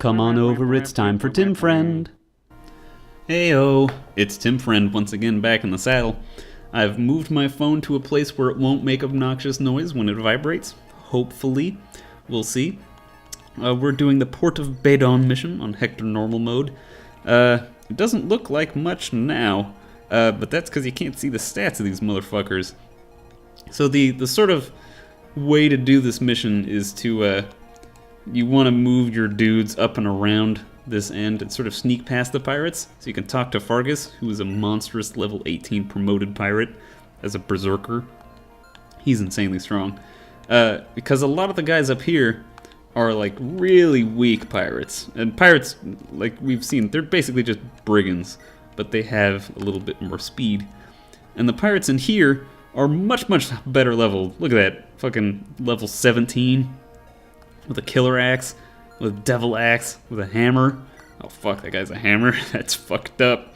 Come on over, it's time for Tim Friend. Heyo, it's Tim Friend once again back in the saddle. I've moved my phone to a place where it won't make obnoxious noise when it vibrates. Hopefully. We'll see. We're doing the Port of Bedon mission on Hector normal mode. It doesn't look like much now, but that's because you can't see the stats of these motherfuckers. So the sort of way to do this mission is to, you want to move your dudes up and around this end and sort of sneak past the pirates. So you can talk to Fargus, who is a monstrous level 18 promoted pirate as a berserker. He's insanely strong. Because a lot of the guys up here are like really weak pirates. And pirates, like we've seen, they're basically just brigands, but they have a little bit more speed. And the pirates in here are much, much better level. Look at that, fucking level 17 with a killer axe, with a devil axe, with a hammer. Oh fuck, that guy's a hammer. That's fucked up.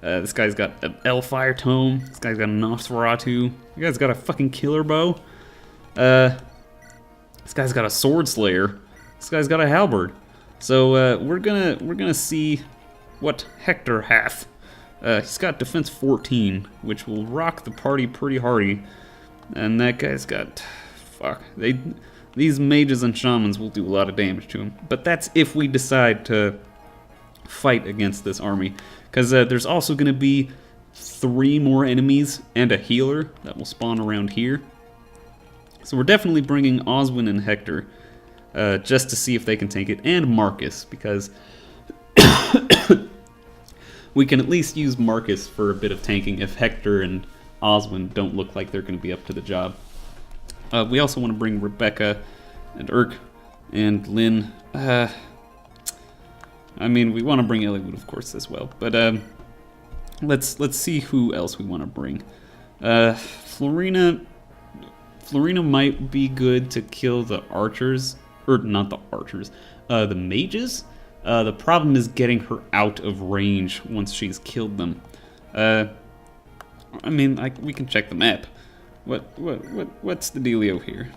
This guy's got an Elfire Tome. This guy's got a Nosferatu. This guy's got a fucking killer bow. This guy's got a sword slayer. This guy's got a halberd. So we're gonna see what Hector hath. He's got defense 14, which will rock the party pretty hardy. And that guy's got, fuck, these mages and shamans will do a lot of damage to him. But that's if we decide to fight against this army, because there's also gonna be 3 more enemies and a healer that will spawn around here. So we're definitely bringing Oswin and Hector, just to see if they can tank it, and Marcus, because we can at least use Marcus for a bit of tanking if Hector and Oswin don't look like they're going to be up to the job. We also want to bring Rebecca and Urk and Lynn. I mean, we want to bring Eliwood, of course, as well. But let's see who else we want to bring. Florina might be good to kill the archers, or not the archers, the mages. The problem is getting her out of range once she's killed them. I mean, we can check the map. What's the dealio here?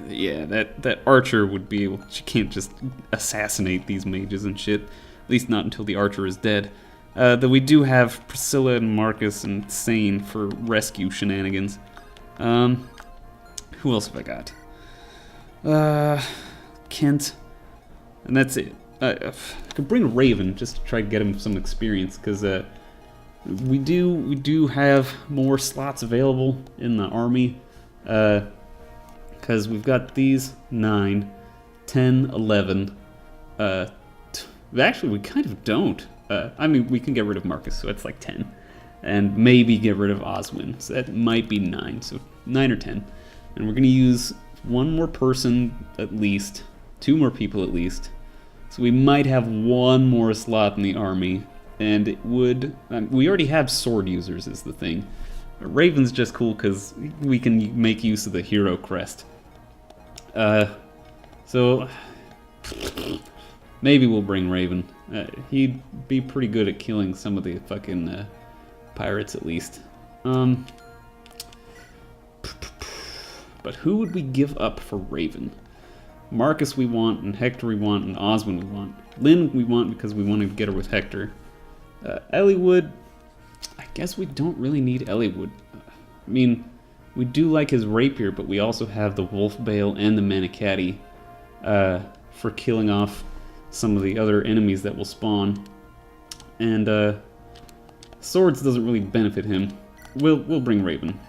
Yeah, that archer would be able. She can't just assassinate these mages and shit. At least not until the archer is dead. Though we do have Priscilla and Marcus and Sane for rescue shenanigans. Who else have I got? Kent. And that's it. I could bring Raven just to try to get him some experience, because we do have more slots available in the army. Because we've got these 9, 10, 11. Actually, we kind of don't. I mean, we can get rid of Marcus, so that's like 10. And maybe get rid of Oswin, so that might be 9. So 9 or 10. And we're going to use 1 more person at least, 2 more people at least. So we might have 1 more slot in the army, and it would... we already have sword users is the thing. Raven's just cool because we can make use of the hero crest. So maybe we'll bring Raven. He'd be pretty good at killing some of the fucking pirates at least. But who would we give up for Raven? Marcus we want, and Hector we want, and Oswin we want. Lynn we want because we want to get her with Hector. Eliwood, I guess we don't really need Eliwood. I mean, we do like his rapier, but we also have the Wolf Bale and the Manichati for killing off some of the other enemies that will spawn. And swords doesn't really benefit him. We'll bring Raven.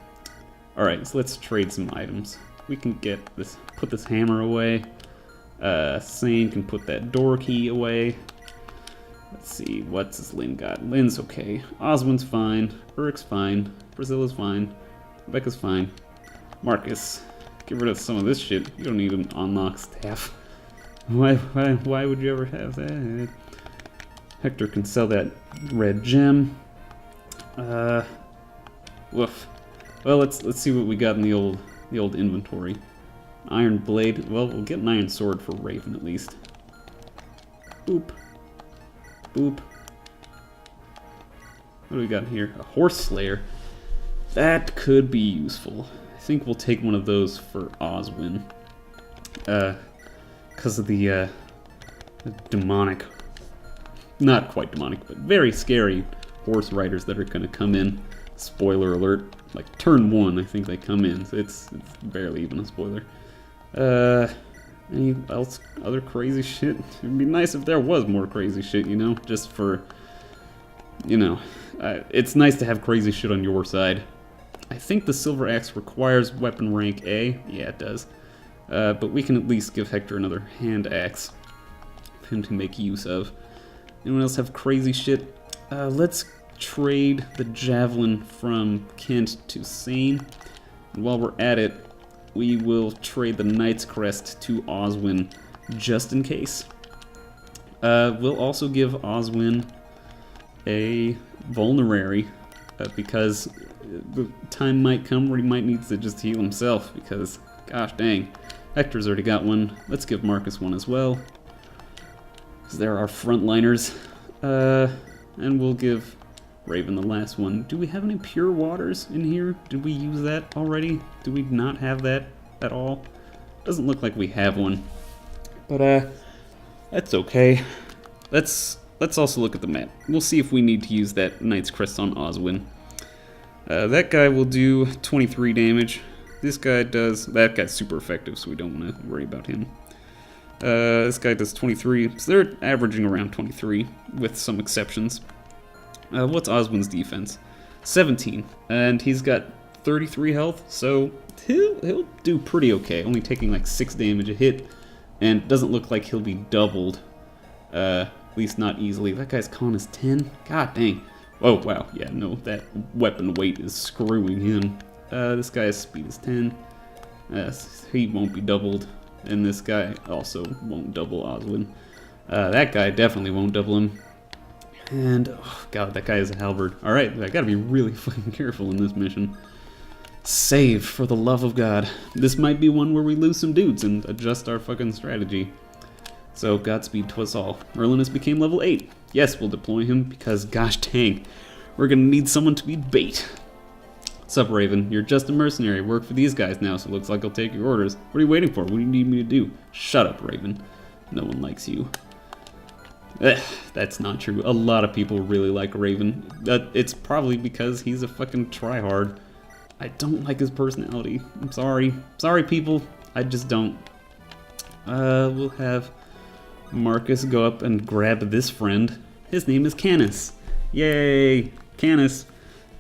Alright, so let's trade some items. We can get this, put this hammer away. Sane can put that door key away. Let's see, what's this Lynn got? Lynn's okay. Oswin's fine. Urk's fine. Priscilla's fine. Rebecca's fine. Marcus, get rid of some of this shit. You don't need an unlock staff. Why would you ever have that? Hector can sell that red gem. Woof. Well, let's see what we got in the old inventory. Iron blade. Well, we'll get an iron sword for Raven at least. Boop. Boop. What do we got here? A horse slayer. That could be useful. I think we'll take one of those for Oswin. Because of the demonic, not quite demonic, but very scary horse riders that are going to come in. Spoiler alert, like turn 1 I think they come in, so it's barely even a spoiler. Any else, other crazy shit? It'd be nice if there was more crazy shit, you know, just for, you know, it's nice to have crazy shit on your side. I think the Silver Axe requires weapon rank A. Yeah, it does. But we can at least give Hector another hand axe for him to make use of. Anyone else have crazy shit? Let's trade the Javelin from Kent to Sane. And while we're at it, we will trade the Knight's Crest to Oswin, just in case. We'll also give Oswin a Vulnerary, because the time might come where he might need to just heal himself, because, gosh dang, Hector's already got one. Let's give Marcus one as well, because they're our frontliners. And we'll give Raven the last one. Do we have any pure waters in here? Did we use that already? Do we not have that at all? Doesn't look like we have one. But that's okay. Let's also look at the map. We'll see if we need to use that Knight's Crest on Oswin. That guy will do 23 damage. This guy does... That guy's super effective, so we don't want to worry about him. This guy does 23, so they're averaging around 23, with some exceptions. What's Oswin's defense? 17, and he's got 33 health, so he'll do pretty okay, only taking like 6 damage a hit, and doesn't look like he'll be doubled, at least not easily. That guy's con is 10? God dang. Oh, wow, yeah, no, that weapon weight is screwing him. This guy's speed is 10. He won't be doubled. And this guy also won't double Oswin. That guy definitely won't double him. And, oh god, that guy is a halberd. Alright, I gotta be really fucking careful in this mission. Save, for the love of God. This might be one where we lose some dudes and adjust our fucking strategy. So, Godspeed to us all. Merlinus became level 8. Yes, we'll deploy him because, gosh dang, we're gonna need someone to be bait. What's up, Raven? You're just a mercenary. Work for these guys now, so it looks like I'll take your orders. What are you waiting for? What do you need me to do? Shut up, Raven. No one likes you. That's not true. A lot of people really like Raven. It's probably because he's a fucking tryhard. I don't like his personality. I'm sorry. Sorry, people. I just don't. We'll have Marcus go up and grab this friend. His name is Canis. Yay! Canis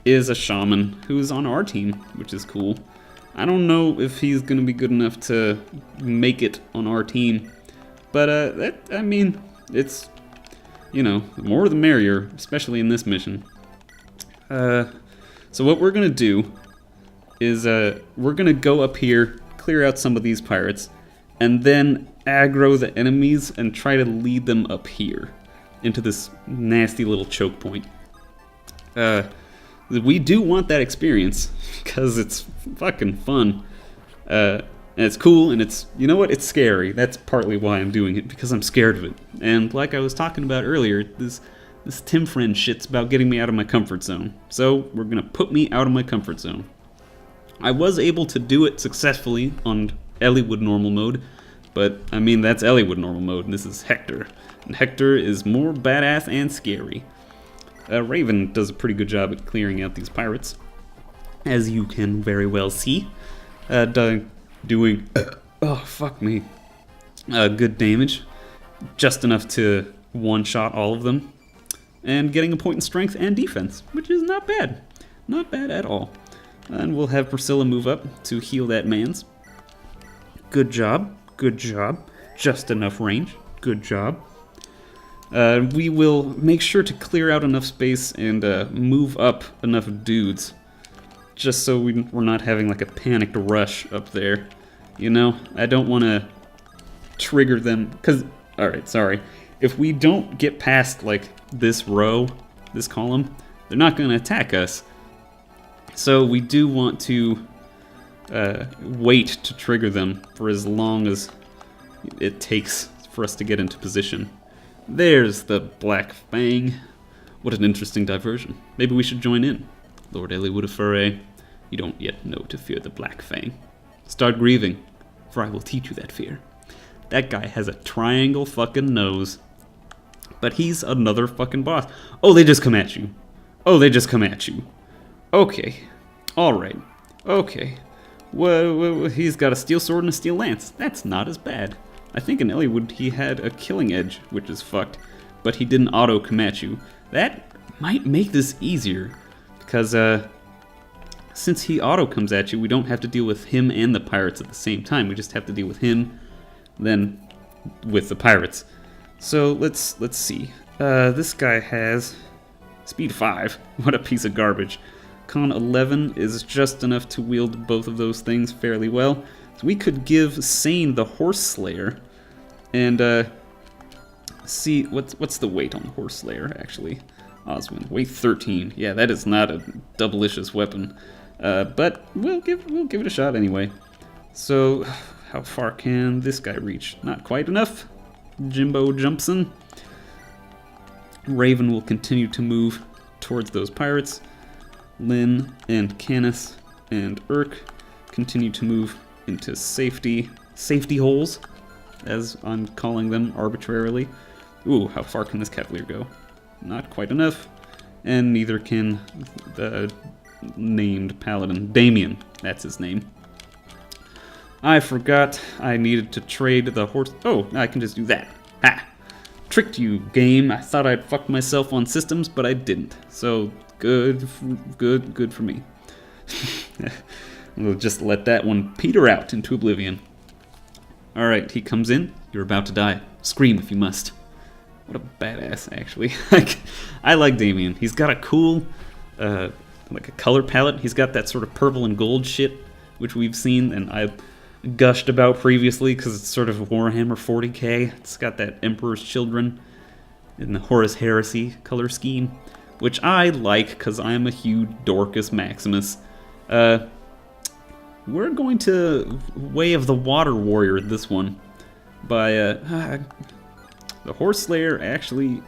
is a shaman who's on our team, which is cool. I don't know if he's gonna be good enough to make it on our team, but I mean, it's, you know, the more the merrier, especially in this mission. So what we're gonna do is we're gonna go up here, clear out some of these pirates, and then aggro the enemies and try to lead them up here into this nasty little choke point. We do want that experience, because it's fucking fun, and it's cool, and it's, you know what, it's scary. That's partly why I'm doing it, because I'm scared of it. And like I was talking about earlier, this Tim friend shit's about getting me out of my comfort zone. So we're gonna put me out of my comfort zone. I was able to do it successfully on Elliewood normal mode, but I mean, that's Elliewood normal mode, and this is Hector. And Hector is more badass and scary. Raven does a pretty good job at clearing out these pirates, as you can very well see. Doing, oh fuck me, good damage, just enough to one-shot all of them, and getting a point in strength and defense, which is not bad. Not bad at all. And we'll have Priscilla move up to heal that man's. Good job, good job. Just enough range, good job. We will make sure to clear out enough space and move up enough dudes, just so we're not having like a panicked rush up there. You know, I don't want to trigger them, because, alright, sorry. If we don't get past like this row, this column, they're not going to attack us. So we do want to wait to trigger them for as long as it takes for us to get into position. There's the Black Fang. What an interesting diversion. Maybe we should join in. Lord Elliewood of Foray, you don't yet know to fear the Black Fang. Start grieving, for I will teach you that fear. That guy has a triangle fucking nose. But he's another fucking boss. Oh, they just come at you. Oh, they just come at you. Okay. Alright. Okay. Well, he's got a steel sword and a steel lance. That's not as bad. I think in Eliwood he had a killing edge, which is fucked. But he didn't auto come at you. That might make this easier. Because, since he auto comes at you, we don't have to deal with him and the pirates at the same time. We just have to deal with him, then with the pirates. So let's see. This guy has speed 5. What a piece of garbage. Con 11 is just enough to wield both of those things fairly well. So we could give Sane the Horse Slayer, and see what's the weight on the Horse Slayer actually. Oswin, weight 13. Yeah, that is not a double-licious weapon, but we'll give it a shot anyway. So how far can this guy reach? Not quite enough. Jimbo Jumpson. Raven will continue to move towards those pirates. Lynn and Canis and Urk continue to move into safety holes, as I'm calling them arbitrarily. Ooh, how far can this cavalier go? Not quite enough. And neither can the named paladin. Damien, that's his name. I forgot I needed to trade the horse. Oh, I can just do that. Ha! Tricked you, game. I thought I'd fucked myself on systems, but I didn't. So, good for me. We'll just let that one peter out into oblivion. Alright, he comes in. You're about to die. Scream if you must. What a badass, actually. I like Damien. He's got a cool, like a color palette. He's got that sort of purple and gold shit, which we've seen, and I've gushed about previously because it's sort of Warhammer 40k. It's got that Emperor's Children in the Horus Heresy color scheme, which I like because I'm a huge Dorcas Maximus. We're going to Way of the Water Warrior this one by the Horse Slayer actually.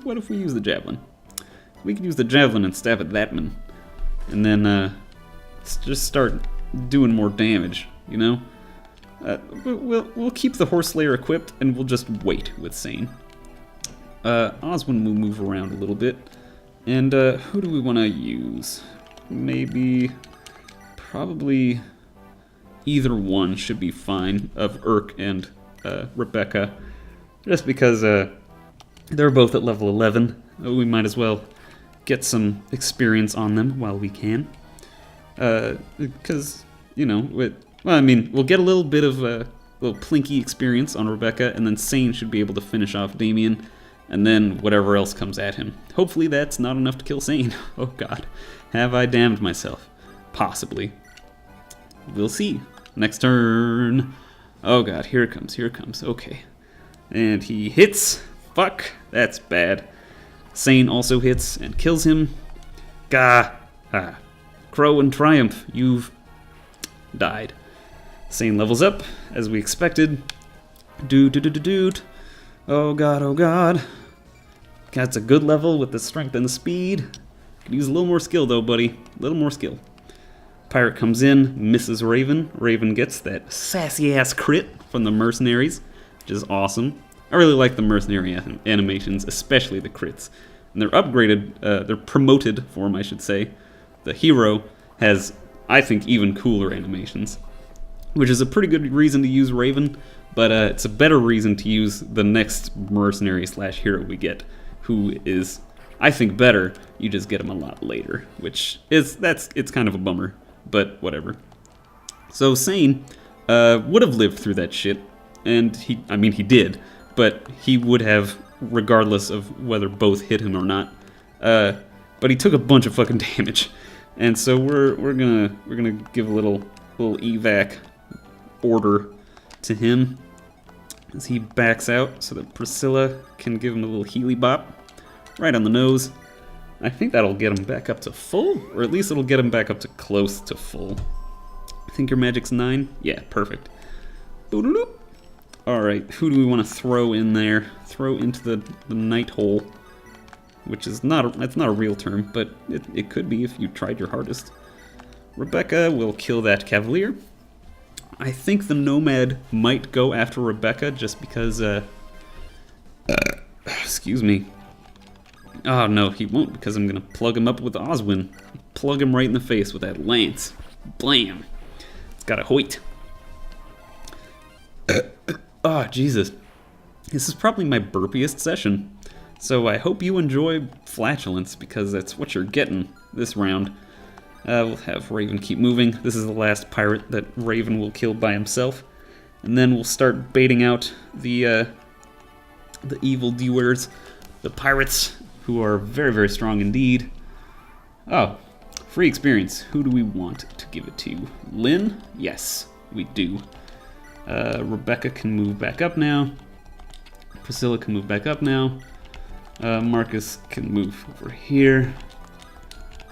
What if we use the javelin? We could use the javelin and stab at that man, and then just start doing more damage. You know, we'll keep the Horse Slayer equipped, and we'll just wait with Sane. Oswin will move around a little bit, and who do we want to use? Probably either one should be fine of Urk and Rebecca, just because they're both at level 11. We might as well get some experience on them while we can. Because, you know, we'll get a little bit of a little plinky experience on Rebecca, and then Sane should be able to finish off Damien, and then whatever else comes at him. Hopefully that's not enough to kill Sane. Oh god, have I damned myself? Possibly. We'll see. Next turn. Oh god, here it comes. Okay. And he hits. Fuck, that's bad. Sane also hits and kills him. Gah. Ah. Crow in triumph, you've died. Sane levels up, as we expected. Dude. Oh god. That's a good level with the strength and the speed. Could use a little more skill though, buddy. A little more skill. Pirate comes in, misses Raven. Raven gets that sassy-ass crit from the mercenaries, which is awesome. I really like the mercenary animations, especially the crits. And they're upgraded, they're promoted form, I should say. The hero has, I think, even cooler animations, which is a pretty good reason to use Raven, but it's a better reason to use the next mercenary/hero we get, who is, I think, better. You just get him a lot later, which is, it's kind of a bummer, but whatever. So Sane would have lived through that shit, and he did, but he would have regardless of whether both hit him or not. But he took a bunch of fucking damage, and so we're gonna give a little evac order to him as he backs out, so that Priscilla can give him a little healy bop right on the nose. I think that'll get him back up to full, or at least it'll get him back up to close to full. I think your magic's 9. Yeah, perfect. Boodaloop. Alright, who do we want to throw in there? Throw into the night hole, which is that's not a real term, but it could be if you tried your hardest. Rebecca will kill that Cavalier. I think the Nomad might go after Rebecca just because, excuse me. Oh no, he won't, because I'm gonna plug him up with Oswin. Plug him right in the face with that lance. Blam! It's got a hoit. Oh, Jesus. This is probably my burpiest session. So I hope you enjoy flatulence, because that's what you're getting this round. We'll have Raven keep moving. This is the last pirate that Raven will kill by himself. And then we'll start baiting out the evildoers, the pirates, who are very, very strong indeed. Oh, free experience. Who do we want to give it to? Lynn? Yes, we do. Rebecca can move back up now. Priscilla can move back up now. Marcus can move over here.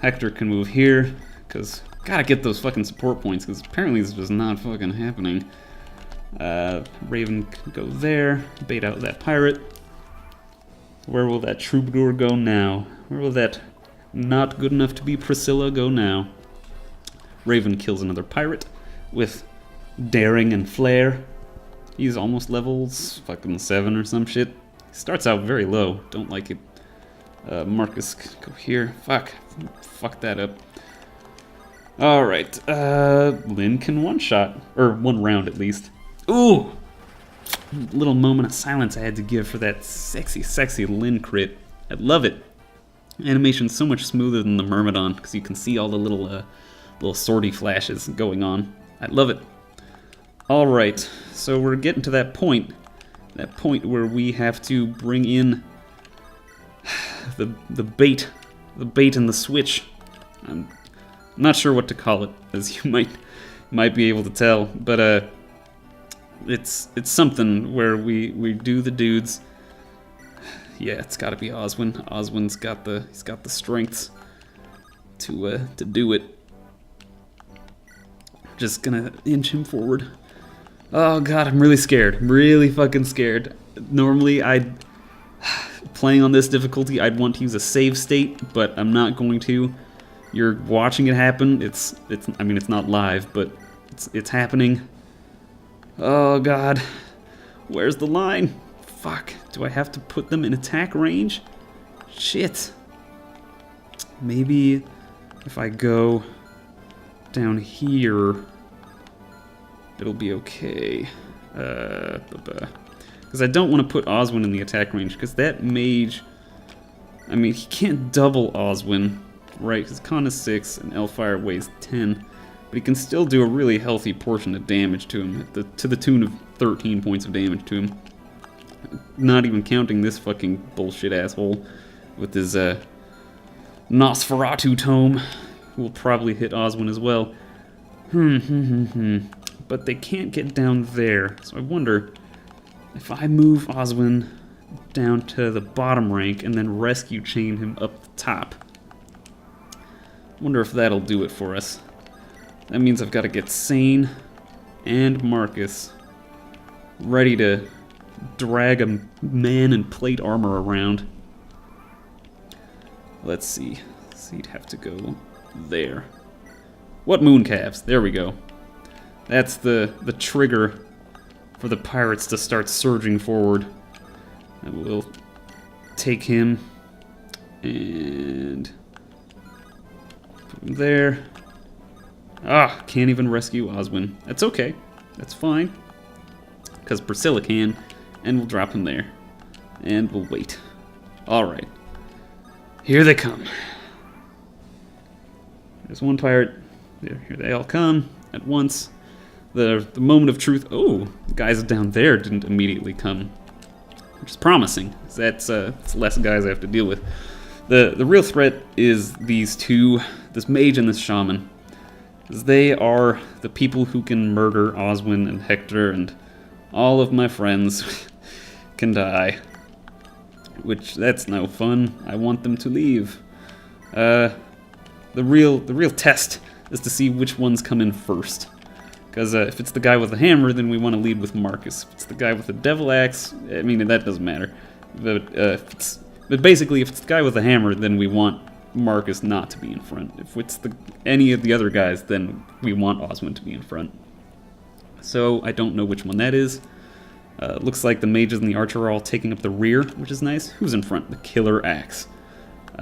Hector can move here, because gotta get those fucking support points, because apparently this is just not fucking happening. Raven can go there, bait out that pirate. Where will that troubadour go now? Where will that not good enough to be Priscilla go now? Raven kills another pirate with daring and flair. He's almost levels fucking 7 or some shit. He starts out very low, don't like it. Marcus, go here. Fuck that up. Alright, Lynn can one-shot, or one round at least. Ooh! Little moment of silence I had to give for that sexy, sexy Lynn crit. I love it. Animation's so much smoother than the Myrmidon, because you can see all the little swordy flashes going on. I love it. Alright, so we're getting to that point where we have to bring in the bait and the switch. I'm not sure what to call it, as you might be able to tell, but it's something where we do the dudes. Yeah, it's got to be Oswin. Oswin's got the strengths to do it. Just gonna inch him forward. Oh god, I'm really scared. I'm really fucking scared. Normally, playing on this difficulty, I'd want to use a save state, but I'm not going to. You're watching it happen. I mean, it's not live, but it's happening. Oh god. Where's the line? Fuck. Do I have to put them in attack range? Shit. Maybe if I go down here, it'll be okay. Because I don't want to put Oswin in the attack range, because that mage, I mean, he can't double Oswin, right? His con is 6 and Elfire weighs 10, but he can still do a really healthy portion of damage to him, to the tune of 13 points of damage to him. Not even counting this fucking bullshit asshole with his Nosferatu tome, who will probably hit Oswin as well. But they can't get down there, so I wonder if I move Oswin down to the bottom rank and then rescue chain him up the top. Wonder if that'll do it for us. That means I've got to get Sane and Marcus ready to drag a man in plate armor around. Let's see. So he'd have to go there. What mooncalves? There we go. That's the trigger for the pirates to start surging forward. And we'll take him and put him there. Ah, can't even rescue Oswin. That's okay. That's fine. Because Priscilla can, and we'll drop him there. And we'll wait. Alright. Here they come. There's one pirate. Here they all come at once. The moment of truth. Oh, the guys down there didn't immediately come, which is promising. That's less guys I have to deal with. The real threat is these two, this mage and this shaman. They are the people who can murder Oswin and Hector, and all of my friends can die. Which, that's no fun. I want them to leave. The real test is to see which ones come in first. Because if it's the guy with the hammer, then we want to lead with Marcus. If it's the guy with the devil axe, I mean, that doesn't matter. But basically, if it's the guy with the hammer, then we want Marcus not to be in front. If it's any of the other guys, then we want Oswin to be in front. So I don't know which one that is. Looks like the mages and the archer are all taking up the rear, which is nice. Who's in front? The killer axe.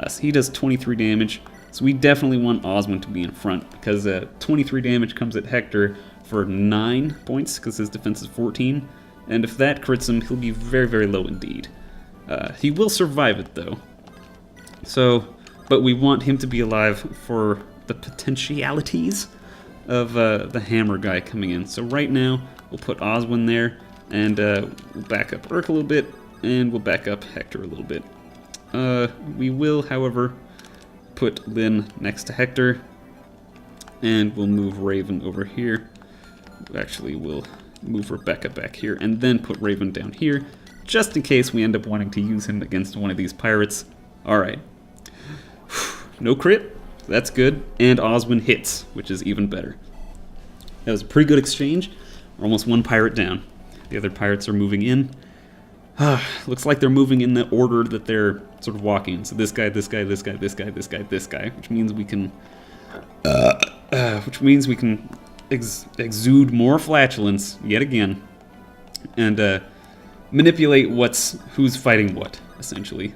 So he does 23 damage. So we definitely want Oswin to be in front, because 23 damage comes at Hector for 9 points, because his defense is 14. And if that crits him, he'll be very, very low indeed. He will survive it, though. So, but we want him to be alive for the potentialities of the hammer guy coming in. So right now, we'll put Oswin there, and we'll back up Urk a little bit, and we'll back up Hector a little bit. We will, however, put Lynn next to Hector, and we'll move Raven over here. Actually, we'll move Rebecca back here, and then put Raven down here, just in case we end up wanting to use him against one of these pirates. Alright. No crit, that's good, and Oswin hits, which is even better. That was a pretty good exchange. We're almost one pirate down. The other pirates are moving in. Looks like they're moving in the order that they're sort of walking. So this guy, this guy, this guy, this guy, this guy, this guy, which means we can, exude more flatulence yet again, and manipulate who's fighting what, essentially.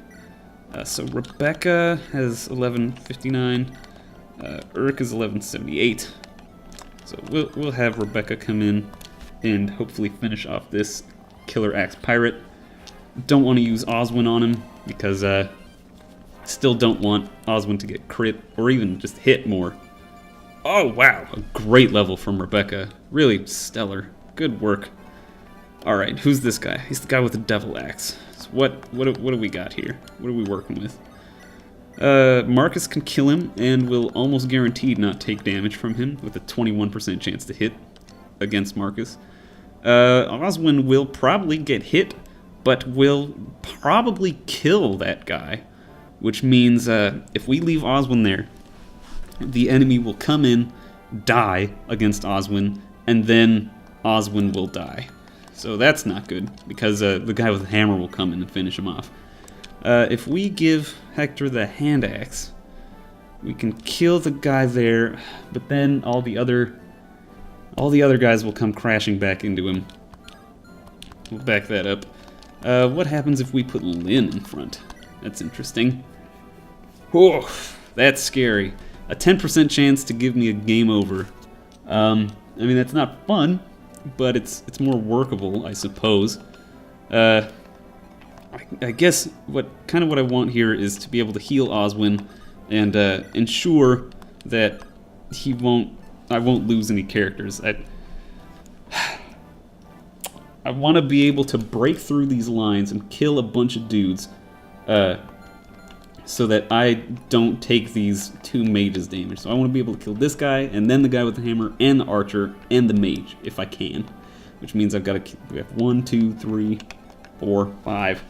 So Rebecca has 1159, Urk is 1178. So we'll have Rebecca come in and hopefully finish off this killer axe pirate. Don't want to use Oswin on him, because still don't want Oswin to get crit or even just hit more. Oh wow, a great level from Rebecca. Really stellar. Good work. Alright, who's this guy? He's the guy with the devil axe. So what do we got here? What are we working with? Marcus can kill him and will almost guaranteed not take damage from him, with a 21% chance to hit against Marcus. Oswin will probably get hit, but will probably kill that guy, which means if we leave Oswin there, the enemy will come in, die against Oswin, and then Oswin will die. So that's not good, because the guy with the hammer will come in and finish him off. If we give Hector the hand axe, we can kill the guy there, but then all the other guys will come crashing back into him. We'll back that up. What happens if we put Lynn in front? That's interesting. Oh, that's scary. A 10% chance to give me a game over. I mean, that's not fun, but it's more workable, I suppose. I guess what I want here is to be able to heal Oswin and ensure that I won't lose any characters. I want to be able to break through these lines and kill a bunch of dudes, so that I don't take these two mages damage. So I want to be able to kill this guy, and then the guy with the hammer, and the archer, and the mage, if I can. Which means I've got to, we have 1, 2, 3, 4, 5.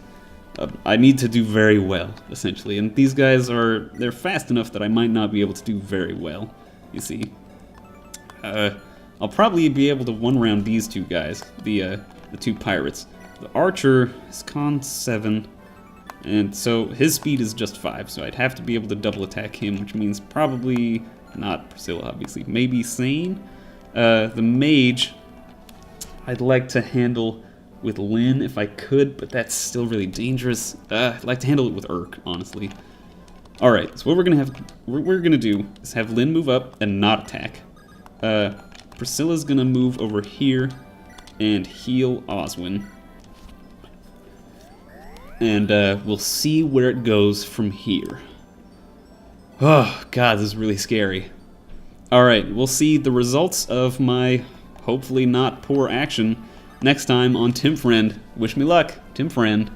I need to do very well, essentially. And these guys they're fast enough that I might not be able to do very well, you see. I'll probably be able to one-round these two guys, the two pirates. The archer is con 7, and so his speed is just 5, so I'd have to be able to double attack him, which means probably not Priscilla, obviously. Maybe Sane. The mage, I'd like to handle with Lynn if I could, but that's still really dangerous. I'd like to handle it with Urk, honestly. Alright, so what we're gonna do is have Lynn move up and not attack. Priscilla's gonna move over here and heal Oswin. And we'll see where it goes from here. Oh, God, this is really scary. Alright, we'll see the results of my hopefully not poor action next time on Tim Friend. Wish me luck, Tim Friend.